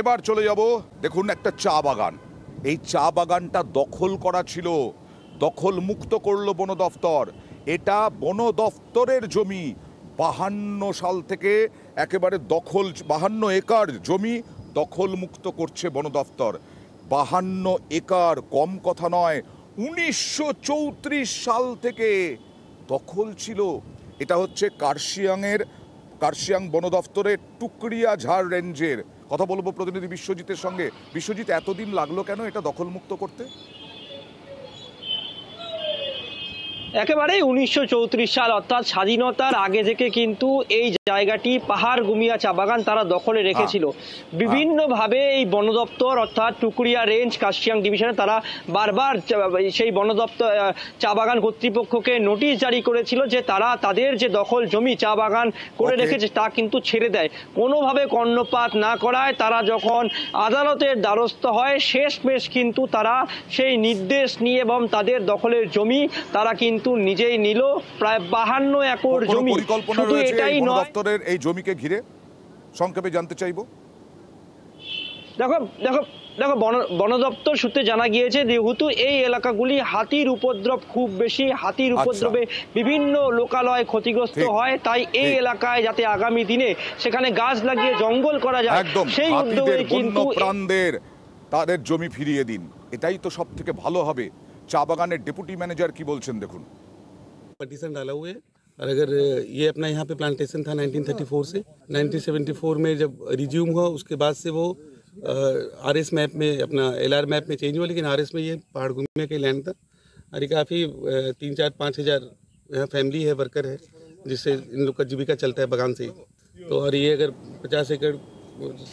এবার চলে যাব, দেখুন একটা চা বাগান। এই চা বাগানটা দখল করা ছিল, দখল মুক্ত করলো বন দফতর। এটা বন দফতরের জমি। 52 সাল থেকে একেবারে দখল, 52 একর জমি দখল মুক্ত করছে বন দফতর। 52 একর কম কথা নয়। 1934 সাল থেকে দখল ছিল। এটা হচ্ছে কার্শিয়াং বন দফতরের টুকরিয়া ঝাড় রেঞ্জের। কথা বলবো প্রতিনিধি বিশ্বজিতের সঙ্গে। বিশ্বজিৎ, এতদিন লাগলো কেন এটা দখলমুক্ত করতে? একেবারেই 1934 সাল অর্থাৎ স্বাধীনতার আগে থেকে কিন্তু এই জায়গাটি পাহাড় গুমিয়া চা বাগান তারা দখলে রেখেছিল। বিভিন্নভাবে এই বন দপ্তর অর্থাৎ টুকরিয়া রেঞ্জ কার্শিয়াং ডিভিশনে তারা বারবার সেই বন দপ্তর চা বাগান কর্তৃপক্ষকে নোটিশ জারি করেছিল যে তারা তাদের যে দখল জমি চা বাগান করে রেখেছে তা কিন্তু ছেড়ে দেয়। কোনোভাবে কর্ণপাত না করায় তারা যখন আদালতের দ্বারস্থ হয়, শেষমেশ কিন্তু তারা সেই নির্দেশ নিয়ে এবং তাদের দখলের জমি তারা কিন্তু নিজেই নিল, প্রায় 52 একর জমি। শুধু এটাই নয়, দপ্তরের এই জমিকে ঘিরে সংক্ষেপে জানতে চাইবো। দেখো দেখো দেখো বন দপ্তর সূত্রে জানা গিয়েছে যেহেতু এই এলাকাগুলি হাতির উপদ্রব খুব বেশি, হাতির উপদ্রবে বিভিন্ন লোকালয় ক্ষতিগ্রস্ত হয়, তাই এই এলাকায় যাতে আগামী দিনে সেখানে গাছ লাগিয়ে জঙ্গল করা যায় সেই উদ্যোগে কিন্তু প্রাণদের তাদের জমি ফিরিয়ে দিন, এটাই তো সব থেকে ভালো হবে। চা বাগানের ডেপুটি ম্যানেজার কি বলছেন দেখুন। पटिशन डाला हुआ है और अगर ये अपना यहाँ पे प्लांटेशन था 1934 से 1974 में जब रिज्यूम हुआ उसके बाद से वो आरएस मैप में अपना एलआर मैप में चेंज हुआ, लेकिन आरएस में ये पहाड़ घूमने के लैंड था और ये काफ़ी 3-4-5 हज़ार यहाँ फैमिली है, वर्कर है, जिससे इन लोग का जीविका चलता है बगान से ही। तो और ये अगर 50 एकड़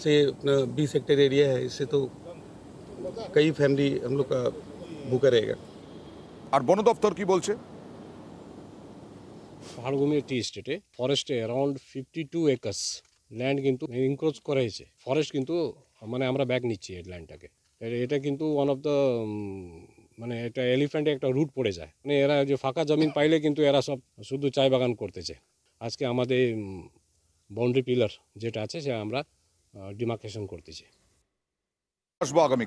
से अपना 20 हेक्टेयर एरिया है, इससे तो कई फैमिली हम लोग का भूखा रहेगा। আর বন দপ্তর কি বলছে? পাহাড়ভূমি টি স্টেটে ফরেস্টে অ্যারাউন্ড 52 একর্স ল্যান্ড কিন্তু ইনক্রোচ করা হয়েছে। ফরেস্ট কিন্তু মানে আমরা ব্যাক নিচ্ছি এই ল্যান্ডটাকে। এটা কিন্তু ওয়ান অফ দ্য মানে এটা এলিফ্যান্টে একটা রুট পড়ে যায়। মানে এরা যে ফাঁকা জমিন পাইলে কিন্তু এরা সব শুধু চায় বাগান করতেছে। আজকে আমাদের বাউন্ডারি পিলার যেটা আছে সে আমরা ডিমার্কেশন করতেছি। আসবো আগামী